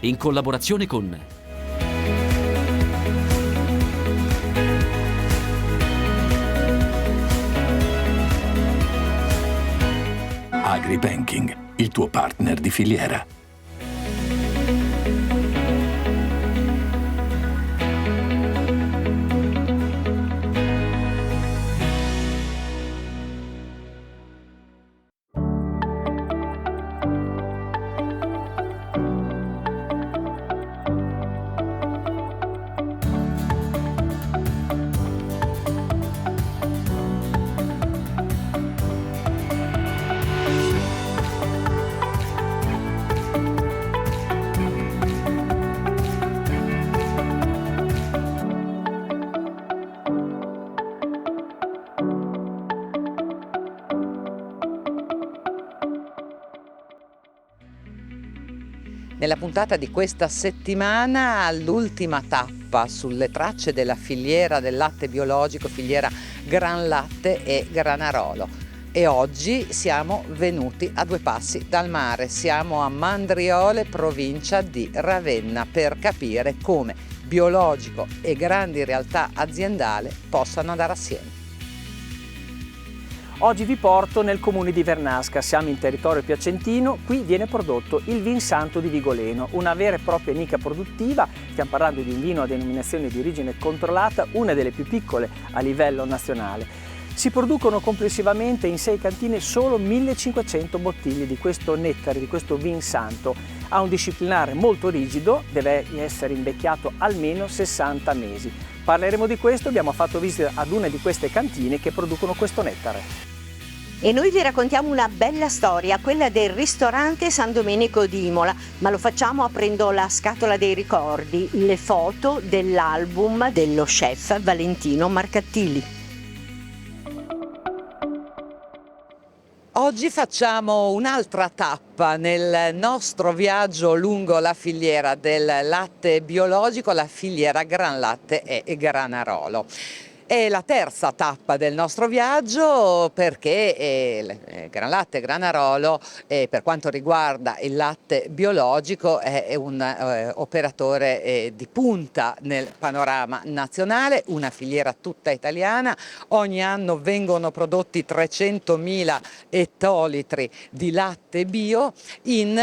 in collaborazione con AgriBanking, il tuo partner di filiera. Nella puntata di questa settimana, l'ultima tappa sulle tracce della filiera del latte biologico, filiera Gran Latte e Granarolo. E oggi siamo venuti a due passi dal mare, siamo a Mandriole, provincia di Ravenna, per capire come biologico e grandi realtà aziendali possano andare assieme. Oggi vi porto nel comune di Vernasca, siamo in territorio piacentino, qui viene prodotto il Vin Santo di Vigoleno, una vera e propria nicchia produttiva, stiamo parlando di un vino a denominazione di origine controllata, una delle più piccole a livello nazionale. Si producono complessivamente in 6 cantine solo 1500 bottiglie di questo nettare, di questo Vin Santo. Ha un disciplinare molto rigido, deve essere invecchiato almeno 60 mesi. Parleremo di questo, abbiamo fatto visita ad una di queste cantine che producono questo nettare. E noi vi raccontiamo una bella storia, quella del ristorante San Domenico di Imola, ma lo facciamo aprendo la scatola dei ricordi, le foto dell'album dello chef Valentino Marcattilli. Oggi facciamo un'altra tappa nel nostro viaggio lungo la filiera del latte biologico, la filiera Gran Latte e Granarolo. È la terza tappa del nostro viaggio perché Gran Latte e Granarolo, per quanto riguarda il latte biologico, è un operatore di punta nel panorama nazionale, una filiera tutta italiana. Ogni anno vengono prodotti 300.000 ettolitri di latte bio in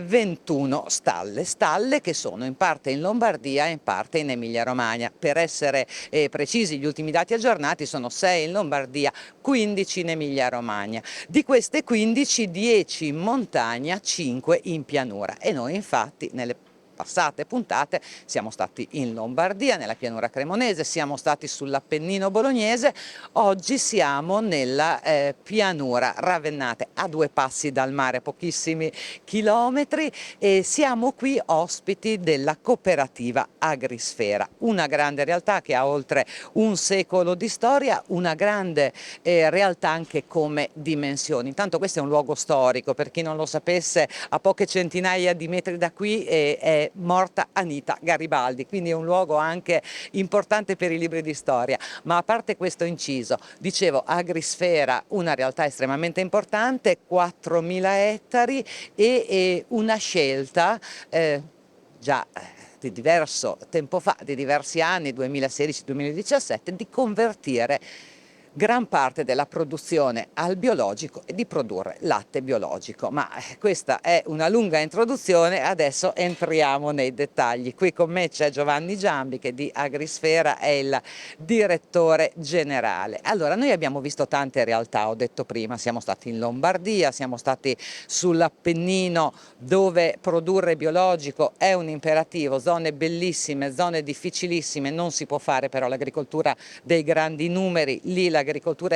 21 stalle che sono in parte in Lombardia e in parte in Emilia-Romagna. Per essere precisi, gli ultimi dati aggiornati sono 6 in Lombardia, 15 in Emilia-Romagna. Di queste 15, 10 in montagna, 5 in pianura. E noi infatti nelle passate puntate siamo stati in Lombardia, nella pianura cremonese, siamo stati sull'Appennino bolognese, oggi siamo nella pianura ravennate, a due passi dal mare, pochissimi chilometri, e siamo qui ospiti della cooperativa Agrisfera, una grande realtà che ha oltre un secolo di storia, una grande realtà anche come dimensioni. Intanto questo è un luogo storico, per chi non lo sapesse, a poche centinaia di metri da qui è morta Anita Garibaldi, quindi è un luogo anche importante per i libri di storia. Ma a parte questo inciso, dicevo, Agrisfera, una realtà estremamente importante, 4.000 ettari e una scelta già di diverso tempo fa, di diversi anni, 2016-2017, di convertire gran parte della produzione al biologico e di produrre latte biologico. Ma questa è una lunga introduzione, adesso entriamo nei dettagli. Qui con me c'è Giovanni Giambi, che di Agrisfera è il direttore generale. Allora, noi abbiamo visto tante realtà, ho detto prima, siamo stati in Lombardia, siamo stati sull'Appennino, dove produrre biologico è un imperativo, zone bellissime, zone difficilissime, non si può fare però l'agricoltura dei grandi numeri, lì l'agricoltura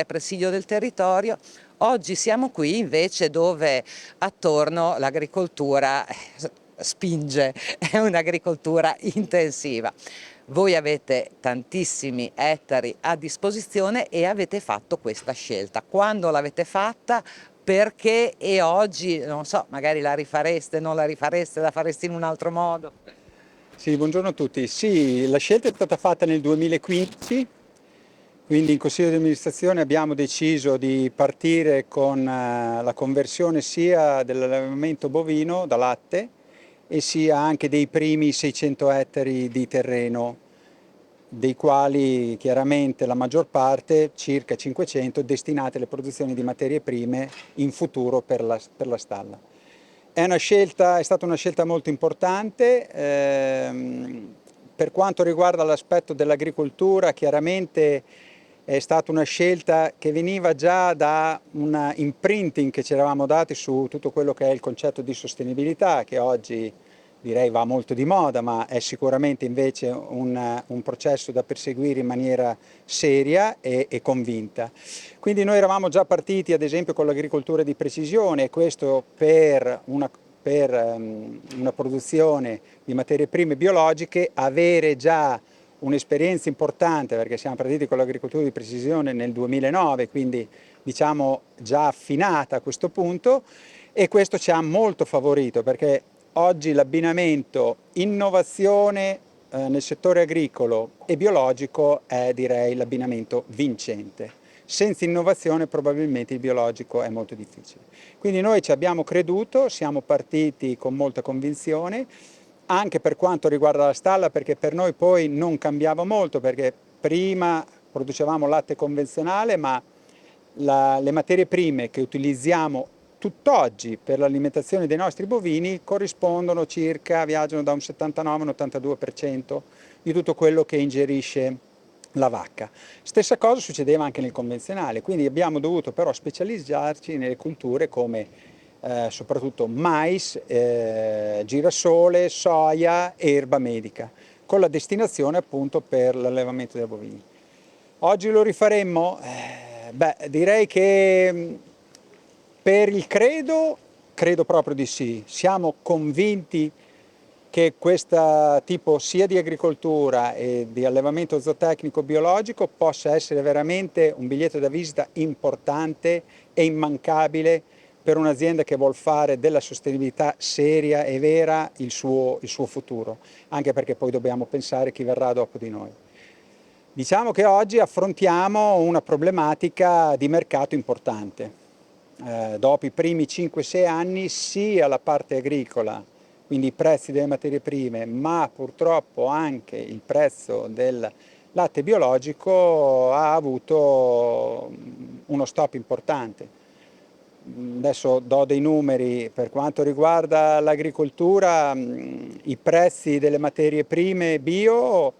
è presidio del territorio. Oggi siamo qui invece dove attorno l'agricoltura spinge, è un'agricoltura intensiva. Voi avete tantissimi ettari a disposizione e avete fatto questa scelta. Quando l'avete fatta? Perché? E oggi, non so, magari la rifareste, non la rifareste, la fareste in un altro modo? Sì, buongiorno a tutti. Sì, la scelta è stata fatta nel 2015, quindi in Consiglio di amministrazione abbiamo deciso di partire con la conversione sia dell'allevamento bovino da latte e sia anche dei primi 600 ettari di terreno, dei quali chiaramente la maggior parte, circa 500, destinate alle produzioni di materie prime in futuro per la stalla. È stata una scelta molto importante. Per quanto riguarda l'aspetto dell'agricoltura, chiaramente è stata una scelta che veniva già da un imprinting che ci eravamo dati su tutto quello che è il concetto di sostenibilità, che oggi direi va molto di moda, ma è sicuramente invece un processo da perseguire in maniera seria e convinta. Quindi noi eravamo già partiti ad esempio con l'agricoltura di precisione, e questo per una produzione di materie prime biologiche, avere già un'esperienza importante, perché siamo partiti con l'agricoltura di precisione nel 2009, quindi diciamo già affinata a questo punto, e questo ci ha molto favorito, perché oggi l'abbinamento innovazione nel settore agricolo e biologico è, direi, l'abbinamento vincente. Senza innovazione probabilmente il biologico è molto difficile. Quindi noi ci abbiamo creduto, siamo partiti con molta convinzione, anche per quanto riguarda la stalla, perché per noi poi non cambiava molto, perché prima producevamo latte convenzionale, ma le materie prime che utilizziamo tutt'oggi per l'alimentazione dei nostri bovini corrispondono viaggiano da un 79 a un 82% di tutto quello che ingerisce la vacca. Stessa cosa succedeva anche nel convenzionale, quindi abbiamo dovuto però specializzarci nelle culture come soprattutto mais, girasole, soia e erba medica, con la destinazione appunto per l'allevamento dei bovini. Oggi lo rifaremmo? Direi che per il credo proprio di sì. Siamo convinti che questo tipo sia di agricoltura e di allevamento zootecnico biologico possa essere veramente un biglietto da visita importante e immancabile per un'azienda che vuol fare della sostenibilità seria e vera il suo futuro, anche perché poi dobbiamo pensare a chi verrà dopo di noi. Diciamo che oggi affrontiamo una problematica di mercato importante. Dopo i primi 5-6 anni sia la parte agricola, quindi i prezzi delle materie prime, ma purtroppo anche il prezzo del latte biologico ha avuto uno stop importante. Adesso do dei numeri. Per quanto riguarda l'agricoltura, i prezzi delle materie prime bio,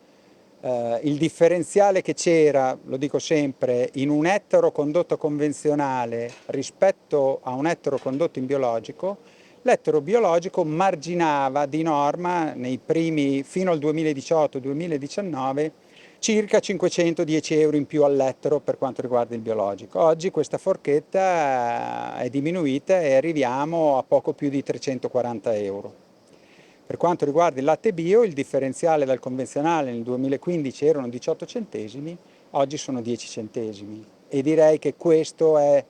il differenziale che c'era, lo dico sempre, in un ettaro condotto convenzionale rispetto a un ettaro condotto in biologico, l'ettaro biologico marginava di norma fino al 2018-2019 circa 510 euro in più all'ettaro per quanto riguarda il biologico. Oggi questa forchetta è diminuita e arriviamo a poco più di 340 euro. Per quanto riguarda il latte bio, il differenziale dal convenzionale nel 2015 erano 18 centesimi, oggi sono 10 centesimi. E direi che questo è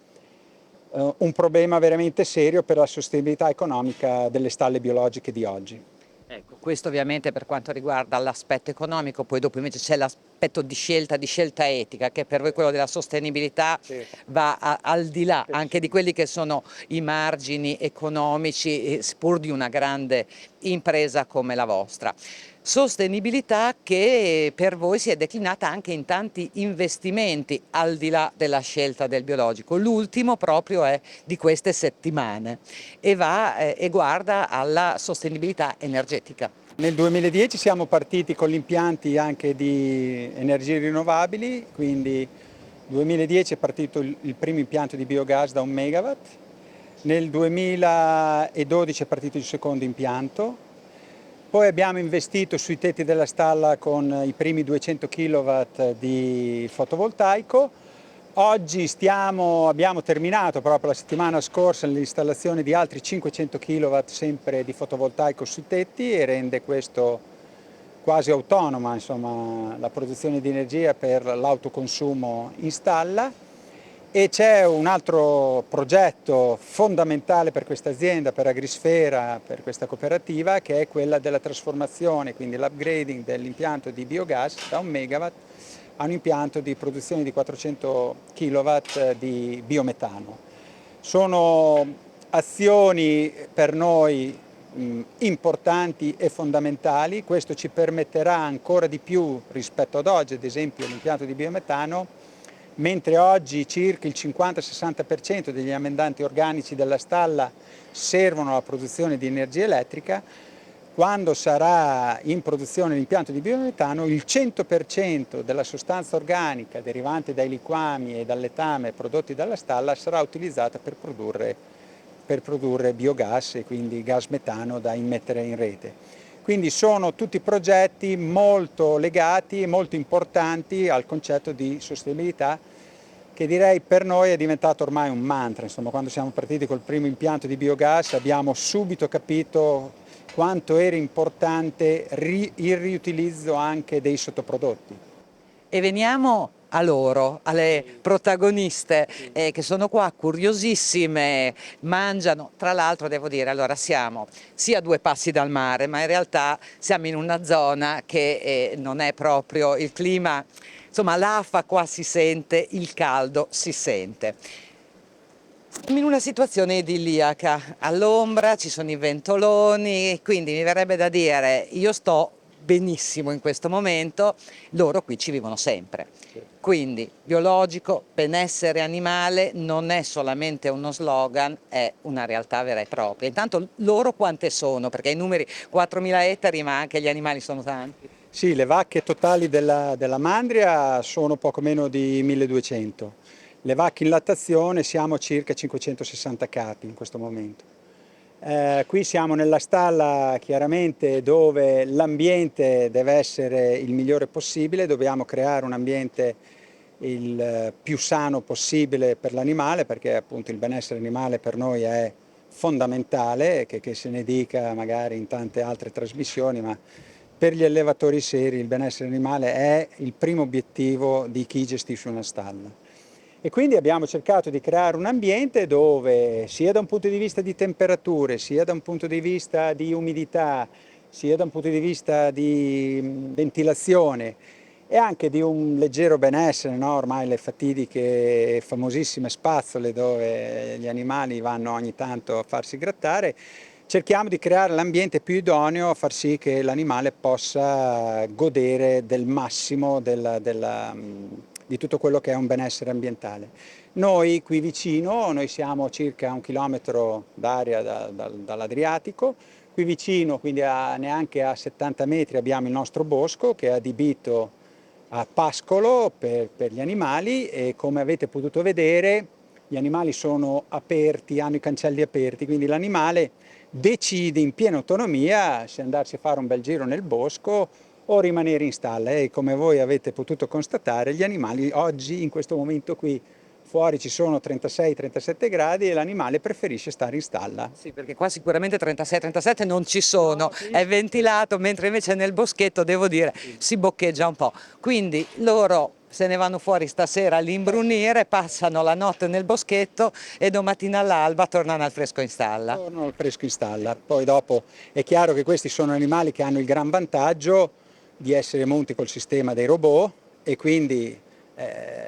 un problema veramente serio per la sostenibilità economica delle stalle biologiche di oggi. Ecco, questo ovviamente per quanto riguarda l'aspetto economico, poi dopo invece c'è l'aspetto di scelta etica, che per voi quello della sostenibilità va al di là anche di quelli che sono i margini economici, pur di una grande impresa come la vostra. Sostenibilità che per voi si è declinata anche in tanti investimenti al di là della scelta del biologico. L'ultimo proprio è di queste settimane e guarda alla sostenibilità energetica. Nel 2010 siamo partiti con gli impianti anche di energie rinnovabili, quindi nel 2010 è partito il primo impianto di biogas da 1 megawatt, nel 2012 è partito il secondo impianto. Poi abbiamo investito sui tetti della stalla con i primi 200 kW di fotovoltaico. Oggi abbiamo terminato proprio la settimana scorsa l'installazione di altri 500 kW sempre di fotovoltaico sui tetti, e rende questo quasi autonoma, insomma, la produzione di energia per l'autoconsumo in stalla. E c'è un altro progetto fondamentale per questa azienda, per Agrisfera, per questa cooperativa, che è quella della trasformazione, quindi l'upgrading dell'impianto di biogas da 1 megawatt a un impianto di produzione di 400 kW di biometano. Sono azioni per noi importanti e fondamentali. Questo ci permetterà ancora di più rispetto ad oggi, ad esempio l'impianto di biometano, mentre oggi circa il 50-60% degli amendanti organici della stalla servono alla produzione di energia elettrica. Quando sarà in produzione l'impianto di biometano, il 100% della sostanza organica derivante dai liquami e dal letame prodotti dalla stalla sarà utilizzata per produrre biogas e quindi gas metano da immettere in rete. Quindi sono tutti progetti molto legati e molto importanti al concetto di sostenibilità, che direi per noi è diventato ormai un mantra. Insomma, quando siamo partiti col primo impianto di biogas abbiamo subito capito quanto era importante il riutilizzo anche dei sottoprodotti. E veniamo a loro, alle protagoniste che sono qua curiosissime, mangiano. Tra l'altro devo dire, allora siamo sia a 2 passi dal mare, ma in realtà siamo in una zona che non è proprio il clima, insomma l'afa qua si sente, il caldo si sente. In una situazione idilliaca, all'ombra ci sono i ventoloni, quindi mi verrebbe da dire io sto benissimo in questo momento, loro qui ci vivono sempre. Quindi biologico, benessere animale non è solamente uno slogan, è una realtà vera e propria. Intanto loro quante sono? Perché i numeri 4.000 ettari, ma anche gli animali sono tanti. Sì, le vacche totali della Mandria sono poco meno di 1200. Le vacche in lattazione siamo a circa 560 capi in questo momento. Qui siamo nella stalla chiaramente dove l'ambiente deve essere il migliore possibile, dobbiamo creare un ambiente il più sano possibile per l'animale, perché appunto il benessere animale per noi è fondamentale, che se ne dica magari in tante altre trasmissioni, ma per gli allevatori seri il benessere animale è il primo obiettivo di chi gestisce una stalla. E quindi abbiamo cercato di creare un ambiente dove sia da un punto di vista di temperature, sia da un punto di vista di umidità, sia da un punto di vista di ventilazione e anche di un leggero benessere, no? Ormai le fatidiche e famosissime spazzole dove gli animali vanno ogni tanto a farsi grattare, cerchiamo di creare l'ambiente più idoneo a far sì che l'animale possa godere del massimo di tutto quello che è un benessere ambientale. Noi qui vicino, noi siamo circa 1 chilometro d'area dall'Adriatico, qui vicino, quindi neanche a 70 metri, abbiamo il nostro bosco che è adibito a pascolo per gli animali e come avete potuto vedere gli animali sono aperti, hanno i cancelli aperti, quindi l'animale decide in piena autonomia se andarsi a fare un bel giro nel bosco o rimanere in stalla e come voi avete potuto constatare gli animali oggi in questo momento qui fuori ci sono 36-37 gradi e l'animale preferisce stare in stalla. Sì, perché qua sicuramente 36-37 non ci sono, no, sì, è ventilato, mentre invece nel boschetto devo dire si boccheggia un po'. Quindi loro se ne vanno fuori stasera all'imbrunire, passano la notte nel boschetto e domattina all'alba tornano al fresco in stalla. Tornano al fresco in stalla, poi dopo è chiaro che questi sono animali che hanno il gran vantaggio di essere munti col sistema dei robot e quindi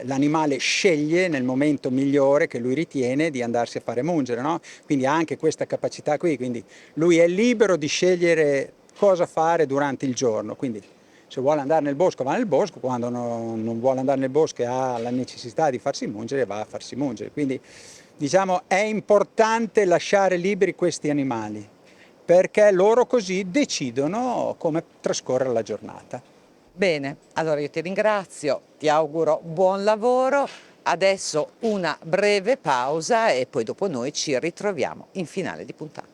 l'animale sceglie nel momento migliore che lui ritiene di andarsi a fare mungere, no? Quindi ha anche questa capacità qui, quindi lui è libero di scegliere cosa fare durante il giorno, quindi se vuole andare nel bosco va nel bosco, quando non vuole andare nel bosco e ha la necessità di farsi mungere va a farsi mungere, quindi diciamo è importante lasciare liberi questi animali perché loro così decidono come trascorrere la giornata. Bene, allora io ti ringrazio, ti auguro buon lavoro, adesso una breve pausa e poi dopo noi ci ritroviamo in finale di puntata.